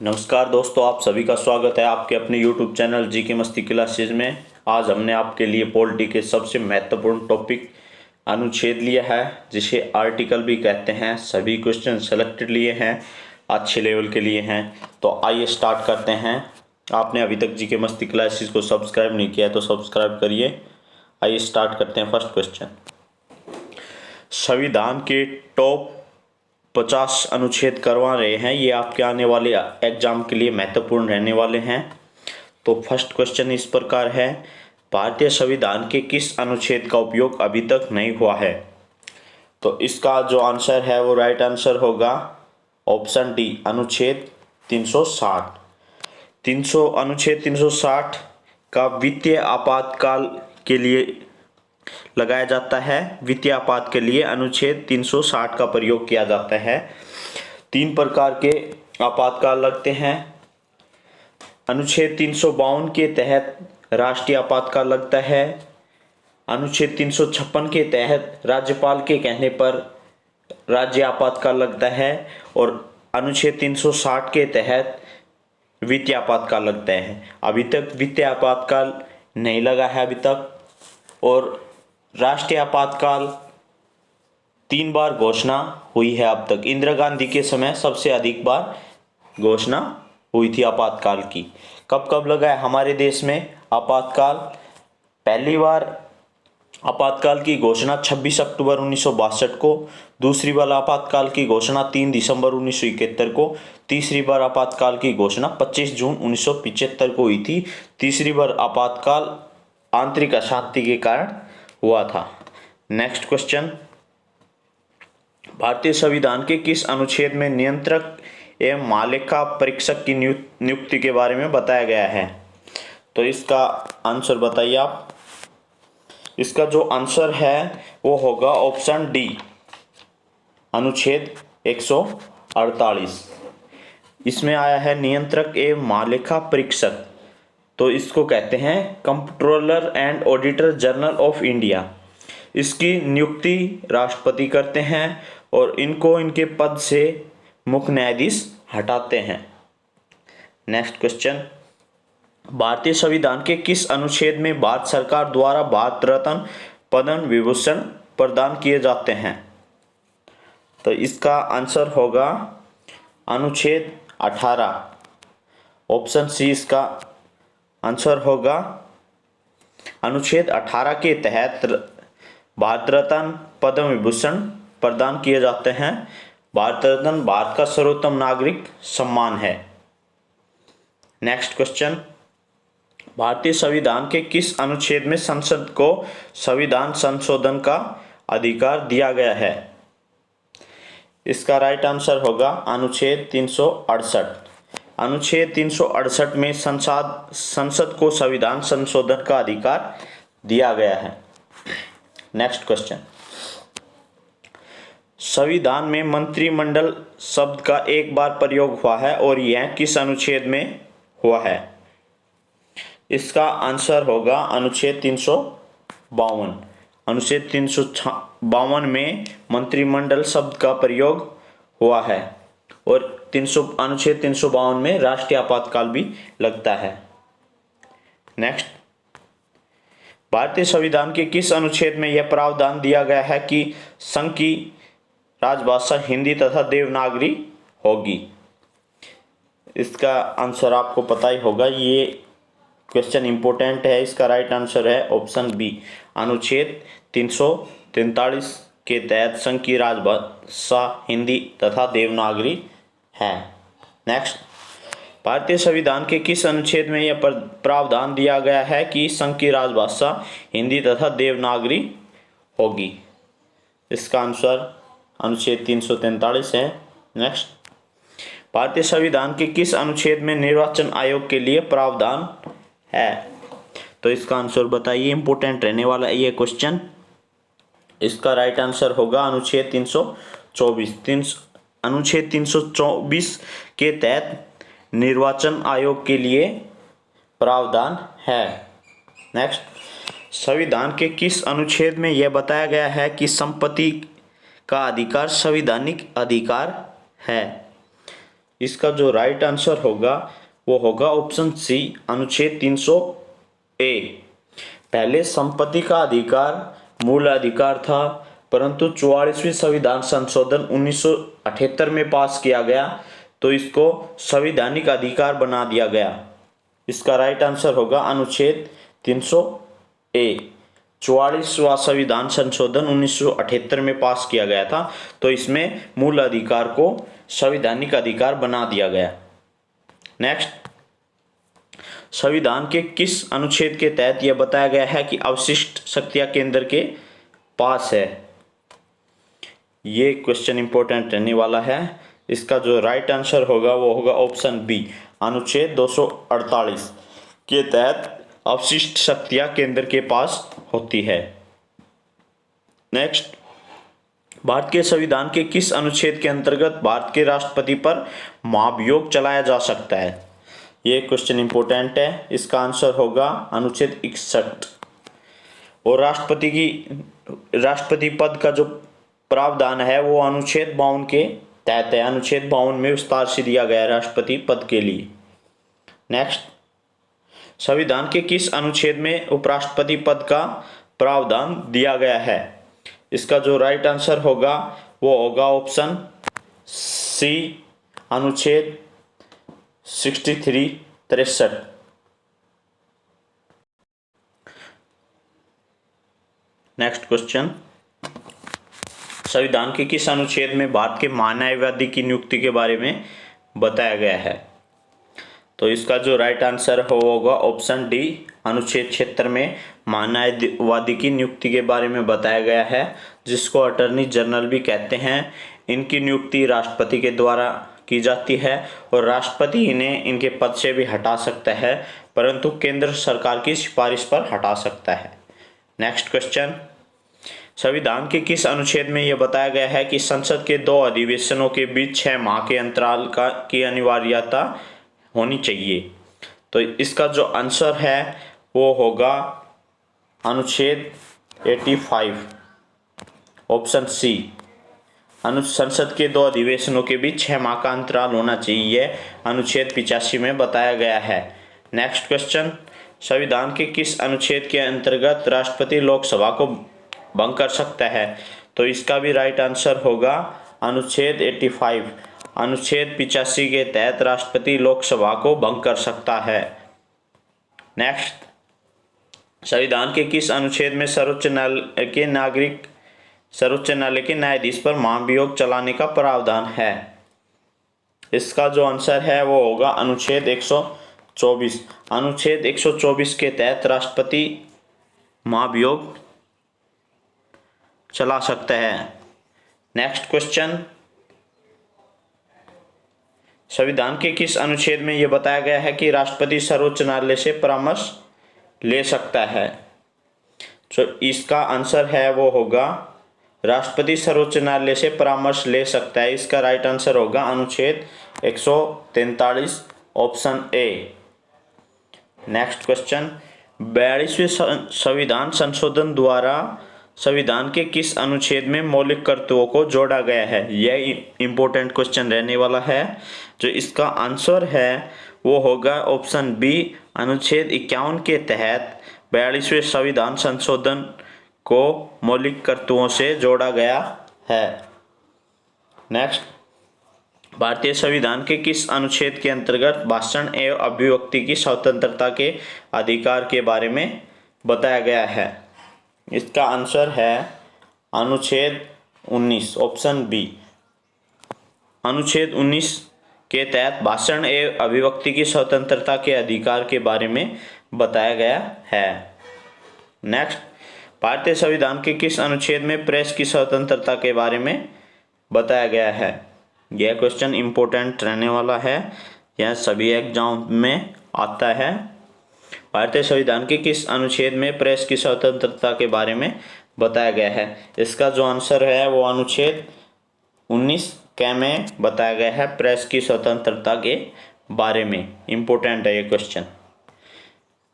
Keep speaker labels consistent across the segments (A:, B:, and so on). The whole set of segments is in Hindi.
A: नमस्कार दोस्तों, आप सभी का स्वागत है आपके अपने YouTube चैनल जी के मस्ती क्लासेज में। आज हमने आपके लिए पॉलिटी के सबसे महत्वपूर्ण टॉपिक अनुच्छेद लिया है, जिसे आर्टिकल भी कहते हैं। सभी क्वेश्चन सेलेक्टेड लिए हैं, अच्छे लेवल के लिए हैं। तो आइए स्टार्ट करते हैं। आपने अभी तक जी के मस्ती क्लासेज को सब्सक्राइब नहीं किया है तो सब्सक्राइब करिए। आइए स्टार्ट करते हैं। फर्स्ट क्वेश्चन, संविधान के टॉप 50 अनुच्छेद करवा रहे हैं। ये आपके आने वाले एग्जाम के लिए महत्वपूर्ण रहने वाले हैं। तो फर्स्ट क्वेश्चन इस प्रकार है, भारतीय संविधान के किस अनुच्छेद का उपयोग अभी तक नहीं हुआ है? तो इसका जो आंसर है वो राइट आंसर होगा ऑप्शन डी, अनुच्छेद 360। अनुच्छेद 360 का वित्तीय आपातकाल के लिए लगाया जाता है। वित्तीय आपात के लिए अनुच्छेद 360 का प्रयोग किया जाता है। 3 प्रकार के आपातकाल लगते हैं। अनुच्छेद 352 के तहत राष्ट्रीय आपातकाल लगता है। अनुच्छेद 356 के तहत राज्यपाल के कहने पर राज्य आपातकाल लगता है। और अनुच्छेद 360 के तहत वित्तीय आपातकाल लगता है। अभी तक वित्तीय आपातकाल नहीं लगा है अभी तक। और राष्ट्रीय आपातकाल 3 बार घोषणा हुई है अब तक। इंदिरा गांधी के समय सबसे अधिक बार घोषणा हुई थी आपातकाल की। कब कब लगा है हमारे देश में आपातकाल? पहली बार आपातकाल की घोषणा 26 अक्टूबर 1962 को। दूसरी बार आपातकाल की घोषणा 3 दिसंबर 1971 को। तीसरी बार आपातकाल की घोषणा 25 जून 1975 को हुई थी। तीसरी बार आपातकाल आंतरिक अशांति के कारण हुआ था। नेक्स्ट क्वेश्चन, भारतीय संविधान के किस अनुच्छेद में नियंत्रक एवं महालेखा परीक्षक की नियुक्ति के बारे में बताया गया है? तो इसका आंसर बताइए आप। इसका जो आंसर है वो होगा ऑप्शन डी, अनुच्छेद 148। इसमें आया है नियंत्रक एवं महालेखा परीक्षक। तो इसको कहते हैं comptroller and auditor general of India. इसकी नियुक्ति राष्ट्रपति करते हैं और इनको इनके पद से मुख्य न्यायाधीश हटाते हैं। नेक्स्ट क्वेश्चन, भारतीय संविधान के किस अनुच्छेद में भारत सरकार द्वारा भारत रत्न पद्म विभूषण प्रदान किए जाते हैं? तो इसका आंसर होगा अनुच्छेद 18। ऑप्शन सी इसका आंसर होगा। अनुच्छेद 18 के तहत भारत रत्न पद्म विभूषण प्रदान किए जाते हैं। भारत रत्न भारत का सर्वोत्तम नागरिक सम्मान है। नेक्स्ट क्वेश्चन, भारतीय संविधान के किस अनुच्छेद में संसद को संविधान संशोधन का अधिकार दिया गया है? इसका राइट आंसर होगा अनुच्छेद 368। अनुच्छेद 368 में संसद को संविधान संशोधन का अधिकार दिया गया है। नेक्स्ट क्वेश्चन, संविधान में मंत्रिमंडल शब्द का एक बार प्रयोग हुआ है और यह किस अनुच्छेद में हुआ है? इसका आंसर होगा अनुच्छेद 352। अनुच्छेद 352 में मंत्रिमंडल शब्द का प्रयोग हुआ है और अनुच्छेद 352 में राष्ट्रीय आपातकाल भी लगता है। नेक्स्ट, भारतीय संविधान के किस अनुच्छेद में यह प्रावधान दिया गया है कि संघ की राजभाषा हिंदी तथा देवनागरी होगी? इसका आंसर आपको पता ही होगा। ये क्वेश्चन इंपॉर्टेंट है। इसका राइट आंसर है ऑप्शन बी, अनुच्छेद 343 के तहत संघ की राजभाषा हिंदी तथा देवनागरी है। नेक्स्ट, भारतीय संविधान के किस अनुच्छेद में यह प्रावधान दिया गया है कि संघ की राजभाषा हिंदी तथा देवनागरी होगी? इसका आंसर अनुच्छेद 343 है। नेक्स्ट, भारतीय संविधान के किस अनुच्छेद में निर्वाचन आयोग के लिए प्रावधान है? तो इसका आंसर बताइए, इंपॉर्टेंट रहने वाला है ये क्वेश्चन। इसका राइट आंसर होगा अनुच्छेद 324। अनुच्छेद 324 के तहत निर्वाचन आयोग के लिए प्रावधान है। नेक्स्ट, संविधान के किस अनुच्छेद में यह बताया गया है कि संपत्ति का अधिकार संवैधानिक अधिकार है? इसका जो राइट आंसर होगा वो होगा ऑप्शन सी, अनुच्छेद 300 ए। पहले संपत्ति का अधिकार मूल अधिकार था, परंतु 44वीं संविधान संशोधन 1978 में पास किया गया तो इसको संवैधानिक अधिकार बना दिया गया। इसका राइट आंसर होगा अनुच्छेद 300 ए। 44वां संविधान संशोधन 1978 में पास किया गया था तो इसमें मूल अधिकार को संवैधानिक अधिकार बना दिया गया। नेक्स्ट, संविधान के किस अनुच्छेद के तहत यह बताया गया है कि अवशिष्ट शक्तियां केंद्र के पास है? ये क्वेश्चन इंपॉर्टेंट रहने वाला है। इसका जो राइट आंसर होगा वो होगा ऑप्शन बी, अनुच्छेद 248 के तहत अवशिष्ट शक्तियां केंद्र के पास होती है। नेक्स्ट, भारत के संविधान के किस अनुच्छेद के अंतर्गत भारत के राष्ट्रपति पर महाभियोग चलाया जा सकता है? ये क्वेश्चन इंपॉर्टेंट है। इसका आंसर होगा अनुच्छेद 61। और राष्ट्रपति पद का जो प्रावधान है वो अनुच्छेद 52 के तहत है। अनुच्छेद 52 में विस्तार से दिया गया है राष्ट्रपति पद के लिए। नेक्स्ट, संविधान के किस अनुच्छेद में उपराष्ट्रपति पद का प्रावधान दिया गया है? इसका जो राइट आंसर होगा वो होगा ऑप्शन सी, अनुच्छेद 63। नेक्स्ट क्वेश्चन, संविधान के किस अनुच्छेद में भारत के महान्यायवादी की नियुक्ति के बारे में बताया गया है? तो इसका जो राइट आंसर होगा ऑप्शन डी, अनुच्छेद 76 में महान्यायवादी की नियुक्ति के बारे में बताया गया है, जिसको अटॉर्नी जनरल भी कहते हैं। इनकी नियुक्ति राष्ट्रपति के द्वारा की जाती है और राष्ट्रपति इन्हें इनके पद से भी हटा सकता है, परंतु केंद्र सरकार की सिफारिश पर हटा सकता है। नेक्स्ट क्वेश्चन, संविधान के किस अनुच्छेद में यह बताया गया है कि संसद के 2 अधिवेशनों के बीच 6 माह के अंतराल की अनिवार्यता होनी चाहिए? तो इसका जो आंसर है वो होगा अनुच्छेद 85, ऑप्शन सी। संसद के 2 अधिवेशनों के बीच 6 माह का अंतराल होना चाहिए, अनुच्छेद 85 में बताया गया है। नेक्स्ट क्वेश्चन, संविधान के किस अनुच्छेद के अंतर्गत राष्ट्रपति लोकसभा को भंग कर सकता है? तो इसका भी राइट आंसर होगा अनुच्छेद 85। अनुच्छेद 85 के तहत राष्ट्रपति लोकसभा को भंग कर सकता है। नेक्स्ट, संविधान के किस अनुच्छेद में सर्वोच्च न्यायालय के न्यायाधीश पर महाभियोग चलाने का प्रावधान है? इसका जो आंसर है वो होगा अनुच्छेद 124। अनुच्छेद 124 के तहत राष्ट्रपति महाभियोग चला सकता है। नेक्स्ट क्वेश्चन, संविधान के किस अनुच्छेद में यह बताया गया है कि राष्ट्रपति सर्वोच्च न्यायालय से परामर्श ले सकता है? तो इसका आंसर है वो होगा राष्ट्रपति सर्वोच्च न्यायालय से परामर्श ले सकता है। इसका राइट आंसर होगा अनुच्छेद 143, ऑप्शन ए। नेक्स्ट क्वेश्चन, 42वें संविधान संशोधन द्वारा संविधान के किस अनुच्छेद में मौलिक कर्तव्यों को जोड़ा गया है? यह इंपॉर्टेंट क्वेश्चन रहने वाला है। जो इसका आंसर है वो होगा ऑप्शन बी, अनुच्छेद 51 के तहत 42वें संविधान संशोधन को मौलिक कर्तव्यों से जोड़ा गया है। नेक्स्ट, भारतीय संविधान के किस अनुच्छेद के अंतर्गत भाषण एवं अभिव्यक्ति की स्वतंत्रता के अधिकार के बारे में बताया गया है? इसका आंसर है अनुच्छेद 19, ऑप्शन बी। अनुच्छेद 19 के तहत भाषण एवं अभिव्यक्ति की स्वतंत्रता के अधिकार के बारे में बताया गया है। नेक्स्ट, भारतीय संविधान के किस अनुच्छेद में प्रेस की स्वतंत्रता के बारे में बताया गया है? यह क्वेश्चन इंपॉर्टेंट रहने वाला है, यह सभी एग्जाम में आता है। भारतीय संविधान के किस अनुच्छेद में प्रेस की स्वतंत्रता के बारे में बताया गया है? इसका जो आंसर है वो अनुच्छेद 19 के में बताया गया है प्रेस की स्वतंत्रता के बारे में। इंपॉर्टेंट है ये क्वेश्चन।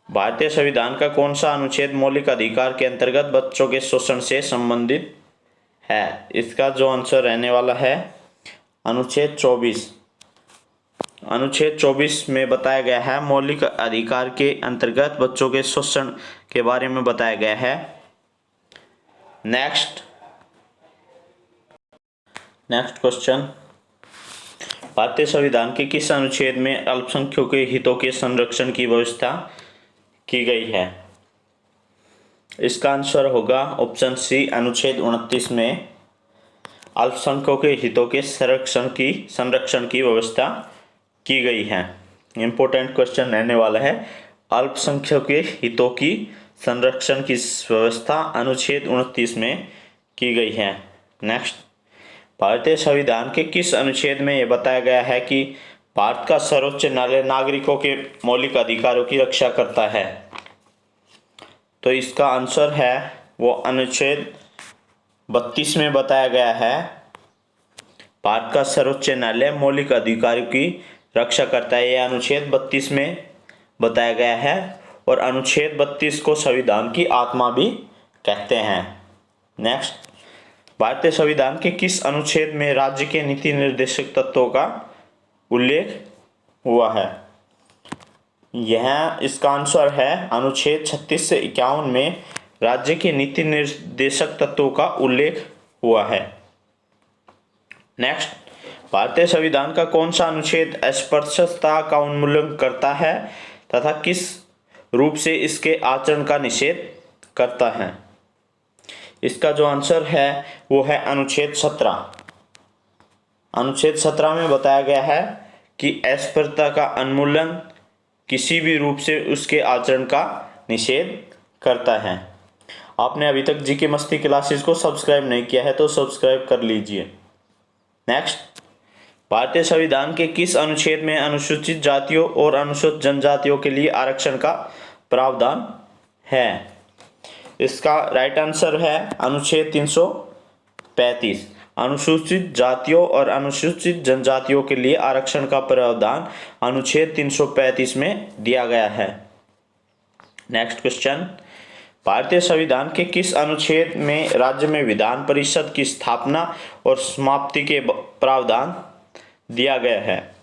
A: भारतीय संविधान का कौन सा अनुच्छेद मौलिक अधिकार के अंतर्गत बच्चों के शोषण से संबंधित है? इसका जो आंसर रहने वाला है अनुच्छेद 24, अनुच्छेद 24 में बताया गया है मौलिक अधिकार के अंतर्गत बच्चों के शोषण के बारे में बताया गया है। नेक्स्ट क्वेश्चन, भारतीय संविधान के किस अनुच्छेद में अल्पसंख्यकों के हितों के संरक्षण की व्यवस्था की गई है? इसका आंसर होगा ऑप्शन सी, अनुच्छेद 29 में अल्पसंख्यकों के हितों के संरक्षण की व्यवस्था की गई है। इंपॉर्टेंट क्वेश्चन रहने वाला है, अल्पसंख्यकों के हितों की संरक्षण की व्यवस्था अनुच्छेद 29 में की गई है। नेक्स्ट, भारतीय संविधान के किस अनुच्छेद में यह बताया गया है कि भारत का सर्वोच्च न्यायालय नागरिकों के मौलिक अधिकारों की रक्षा करता है? तो इसका आंसर है वो अनुच्छेद 32 में बताया गया है, भारत का सर्वोच्च न्यायालय मौलिक अधिकारों की रक्षा करता है। यह अनुच्छेद 32 में बताया गया है और अनुच्छेद 32 को संविधान की आत्मा भी कहते हैं। नेक्स्ट, भारतीय संविधान के किस अनुच्छेद में राज्य के नीति निर्देशक तत्वों का उल्लेख हुआ है? यह इसका आंसर है अनुच्छेद 36 से 51 में राज्य के नीति निर्देशक तत्वों का उल्लेख हुआ है। नेक्स्ट, भारतीय संविधान का कौन सा अनुच्छेद अस्पृश्यता का उन्मूलन करता है तथा किस रूप से इसके आचरण का निषेध करता है? इसका जो आंसर है वो है अनुच्छेद 17। अनुच्छेद 17 में बताया गया है कि अस्पृश्यता का उन्मूलन किसी भी रूप से उसके आचरण का निषेध करता है। आपने अभी तक जी के मस्ती क्लासेस को सब्सक्राइब नहीं किया है तो सब्सक्राइब कर लीजिए। नेक्स्ट, भारतीय संविधान के किस अनुच्छेद में अनुसूचित जातियों और अनुसूचित जनजातियों के लिए आरक्षण का प्रावधान है? इसका राइट आंसर है अनुच्छेद 335। अनुसूचित जातियों और अनुसूचित जनजातियों के लिए आरक्षण का प्रावधान अनुच्छेद 335 में दिया गया है। नेक्स्ट क्वेश्चन, भारतीय संविधान के किस अनुच्छेद में राज्य में विधान परिषद की स्थापना और समाप्ति के प्रावधान दिया गया है?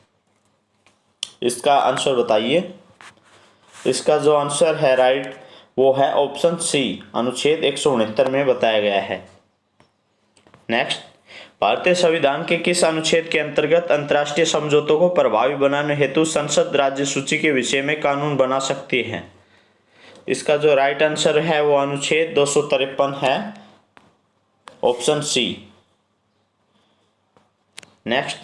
A: इसका आंसर बताइए। इसका जो आंसर है राइट वो है ऑप्शन सी, अनुच्छेद 169 में बताया गया है। नेक्स्ट, भारतीय संविधान के किस अनुच्छेद के अंतर्गत अंतर्राष्ट्रीय समझौतों को प्रभावी बनाने हेतु संसद राज्य सूची के विषय में कानून बना सकती है? इसका जो राइट आंसर है वो अनुच्छेद 253 है, ऑप्शन सी। नेक्स्ट,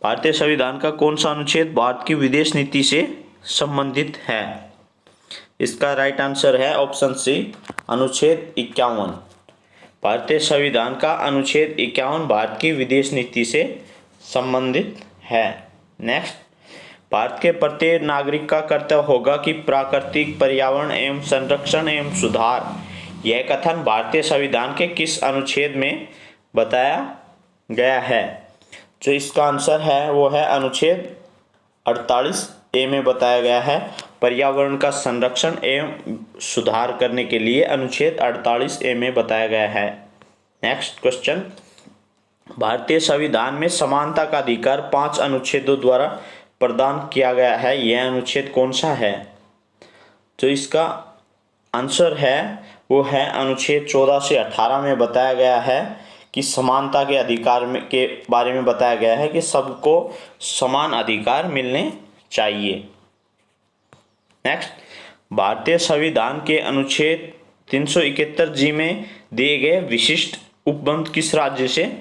A: भारतीय संविधान का कौन सा अनुच्छेद भारत की विदेश नीति से संबंधित है? इसका राइट आंसर है ऑप्शन सी, अनुच्छेद 51। भारतीय संविधान का अनुच्छेद 51 भारत की विदेश नीति से संबंधित है। नेक्स्ट, भारत के प्रत्येक नागरिक का कर्तव्य होगा कि प्राकृतिक पर्यावरण एवं संरक्षण एवं सुधार, यह कथन भारतीय संविधान के किस अनुच्छेद में बताया गया है? जो इसका आंसर है वो है अनुच्छेद 48A में बताया गया है। पर्यावरण का संरक्षण एवं सुधार करने के लिए अनुच्छेद 48A में बताया गया है। नेक्स्ट क्वेश्चन, भारतीय संविधान में समानता का अधिकार 5 अनुच्छेदों द्वारा प्रदान किया गया है, यह अनुच्छेद कौन सा है? जो इसका आंसर है वो है अनुच्छेद 14 से 18 में बताया गया है कि समानता के अधिकार के बारे में बताया गया है कि सबको समान अधिकार मिलने चाहिए। नेक्स्ट, भारतीय संविधान के अनुच्छेद 371G में दिए गए विशिष्ट उपबंध किस राज्य से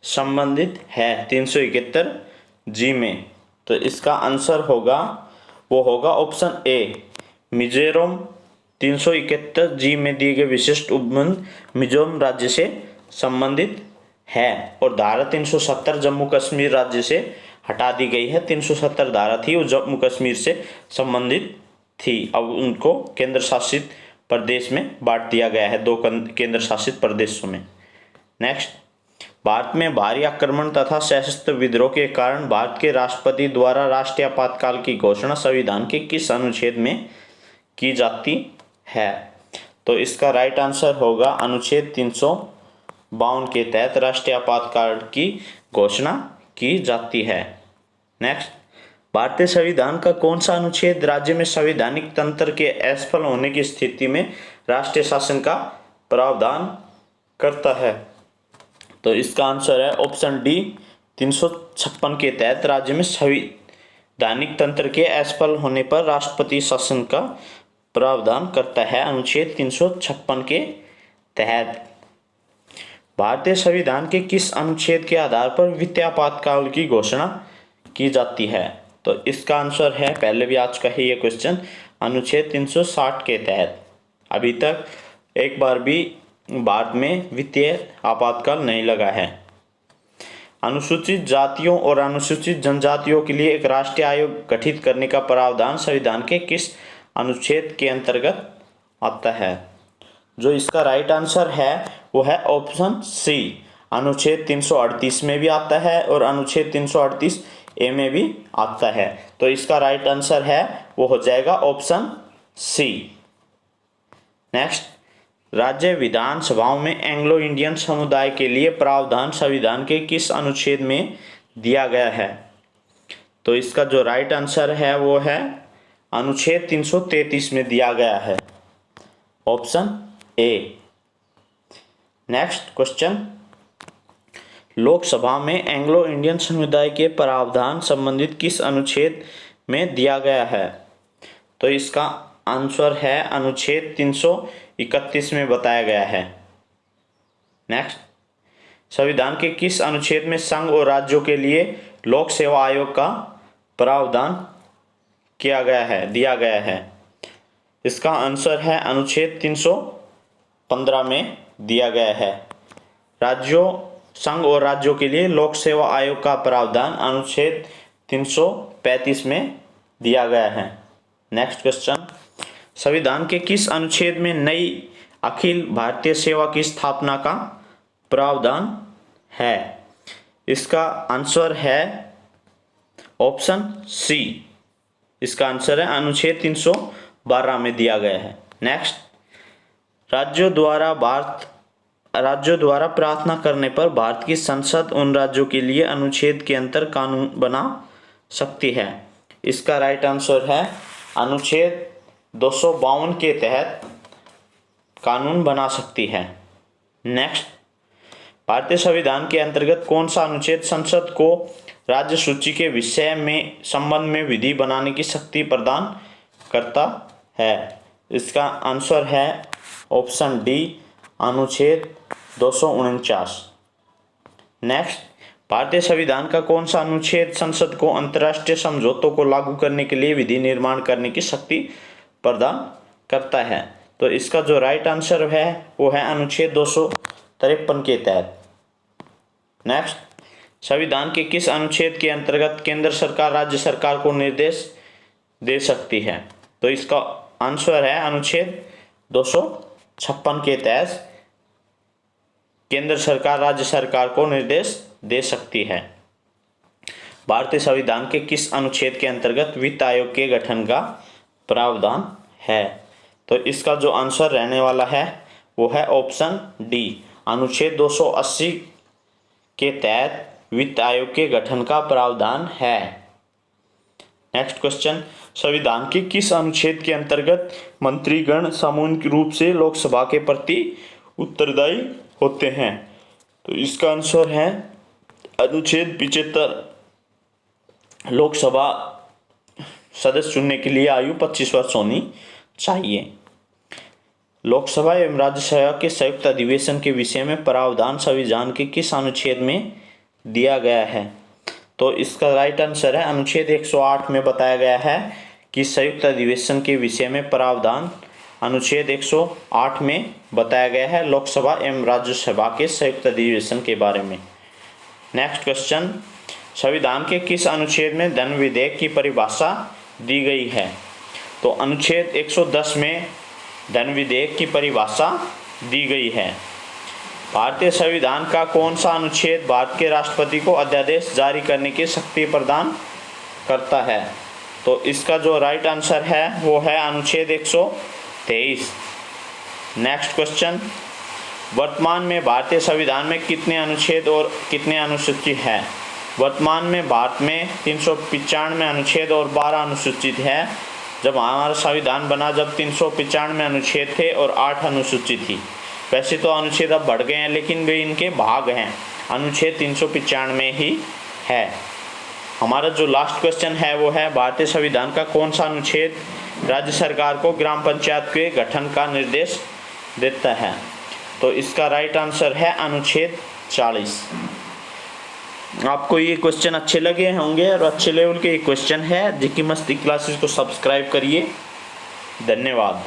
A: संबंधित है? 371G में, तो इसका आंसर होगा वो होगा ऑप्शन ए, मिजोरम। 371G में दिए गए विशिष्ट उपबंध मिजोरम राज्य से संबंधित है और धारा 370 जम्मू कश्मीर राज्य से हटा दी गई है। 370 धारा थी वो जम्मू कश्मीर से संबंधित थी, अब उनको केंद्र शासित प्रदेश में बांट दिया गया है, 2 केंद्र शासित प्रदेशों में। नेक्स्ट, भारत में भारी आक्रमण तथा सशस्त्र विद्रोह के कारण भारत के राष्ट्रपति द्वारा राष्ट्रीय आपातकाल की घोषणा संविधान के किस अनुच्छेद में की जाती है? तो इसका राइट आंसर होगा अनुच्छेद 352 के तहत राष्ट्रीय आपातकाल की घोषणा की जाती है। नेक्स्ट, भारतीय संविधान का कौन सा अनुच्छेद राज्य में संवैधानिक तंत्र के असफल होने की स्थिति में राष्ट्रीय शासन का प्रावधान करता है? तो इसका आंसर है ऑप्शन डी, 356 के तहत राज्य में संवैधानिक तंत्र के असफल होने पर राष्ट्रपति शासन का प्रावधान करता है। अनुच्छेद 356 के तहत भारतीय संविधान के किस अनुच्छेद के आधार पर वित्तीय आपातकाल की घोषणा की जाती है? तो इसका आंसर है, पहले भी आ चुका है ये क्वेश्चन, अनुच्छेद 360 के तहत। अभी तक एक बार भी भारत में वित्तीय आपातकाल नहीं लगा है। अनुसूचित जातियों और अनुसूचित जनजातियों के लिए एक राष्ट्रीय आयोग गठित करने का प्रावधान संविधान के किस अनुच्छेद के अंतर्गत आता है? जो इसका राइट आंसर है वो है ऑप्शन सी, अनुच्छेद 338 में भी आता है और अनुच्छेद 338 ए में भी आता है। तो इसका राइट आंसर है वो हो जाएगा ऑप्शन सी। नेक्स्ट, राज्य विधानसभाओं में एंग्लो इंडियन समुदाय के लिए प्रावधान संविधान के किस अनुच्छेद में दिया गया है? तो इसका जो राइट आंसर है वो है अनुच्छेद 333 में दिया गया है, option A. Next question, Lok Sabha में एंग्लो इंडियन समुदाय के प्रावधान संबंधित किस अनुच्छेद में दिया गया है? तो इसका आंसर है अनुच्छेद 331 में बताया गया है। नेक्स्ट, संविधान के किस अनुच्छेद में संघ और राज्यों के लिए लोक सेवा आयोग का प्रावधान किया गया है, दिया गया है? इसका आंसर है अनुच्छेद 315 में दिया गया है। राज्यों, संघ और राज्यों के लिए लोक सेवा आयोग का प्रावधान अनुच्छेद 335 में दिया गया है। नेक्स्ट क्वेश्चन, संविधान के किस अनुच्छेद में नई अखिल भारतीय सेवा की स्थापना का प्रावधान है? इसका आंसर है ऑप्शन सी, इसका आंसर है अनुच्छेद 312 में दिया गया है। नेक्स्ट, राज्यों द्वारा प्रार्थना करने पर भारत की संसद उन राज्यों के लिए अनुच्छेद के अंतर कानून बना सकती है। इसका राइट आंसर है अनुच्छेद 252 के तहत कानून बना सकती है। नेक्स्ट, भारतीय संविधान के अंतर्गत कौन सा अनुच्छेद संसद को राज्य सूची के विषय में संबंध में विधि बनाने की शक्ति प्रदान करता है? इसका आंसर है ऑप्शन डी, अनुच्छेद 249। नेक्स्ट, भारतीय संविधान का कौन सा अनुच्छेद संसद को अंतर्राष्ट्रीय समझौतों को लागू करने के लिए विधि निर्माण करने की शक्ति प्रदान करता है? तो इसका जो राइट आंसर है वो है अनुच्छेद 253 के तहत। नेक्स्ट, संविधान के किस अनुच्छेद के अंतर्गत केंद्र सरकार राज्य सरकार को निर्देश दे सकती है? तो इसका आंसर है अनुच्छेद 256 के तहत केंद्र सरकार राज्य सरकार को निर्देश दे सकती है। भारतीय संविधान के किस अनुच्छेद के अंतर्गत वित्त आयोग के गठन का प्रावधान है? तो इसका जो आंसर रहने वाला है वो है ऑप्शन डी, अनुच्छेद 280 के तहत वित्त आयोग के गठन का प्रावधान है। नेक्स्ट क्वेश्चन, संविधान के किस अनुच्छेद के अंतर्गत मंत्रीगण सामूहिक रूप से लोकसभा के प्रति उत्तरदायी होते हैं? तो इसका आंसर है अनुच्छेद 75। लोकसभा सदस्य चुनने के लिए आयु 25 वर्ष होनी चाहिए। लोकसभा एवं राज्यसभा के संयुक्त अधिवेशन के विषय में प्रावधान संविधान के किस अनुच्छेद में दिया गया है? तो इसका राइट आंसर है अनुच्छेद 108 में बताया गया है कि संयुक्त अधिवेशन के विषय में प्रावधान अनुच्छेद 108 में बताया गया है लोकसभा एवं राज्यसभा के संयुक्त अधिवेशन के बारे में। नेक्स्ट क्वेश्चन, संविधान के किस अनुच्छेद में धन विधेयक की परिभाषा दी गई है? तो अनुच्छेद 110 में धन विधेयक की परिभाषा दी गई है। भारतीय संविधान का कौन सा अनुच्छेद भारत के राष्ट्रपति को अध्यादेश जारी करने की शक्ति प्रदान करता है? तो इसका जो राइट आंसर है वो है अनुच्छेद 123। नेक्स्ट क्वेश्चन, वर्तमान में भारतीय संविधान में कितने अनुच्छेद और कितने अनुसूची हैं? वर्तमान में भारत में 395 अनुच्छेद और 12 अनुसूचित है। जब हमारा संविधान बना जब 395 अनुच्छेद थे और 8 अनुसूचित थी। वैसे तो अनुच्छेद अब बढ़ गए हैं, लेकिन वे इनके भाग हैं। अनुच्छेद 395 ही है। हमारा जो लास्ट क्वेश्चन है वो है, भारतीय संविधान का कौन सा अनुच्छेद राज्य सरकार को ग्राम पंचायत के गठन का निर्देश देता है? तो इसका राइट आंसर है अनुच्छेद 40। आपको ये क्वेश्चन अच्छे लगे होंगे और अच्छे लेवल के ये क्वेश्चन है। जीके मस्ती क्लासेस को सब्सक्राइब करिए। धन्यवाद।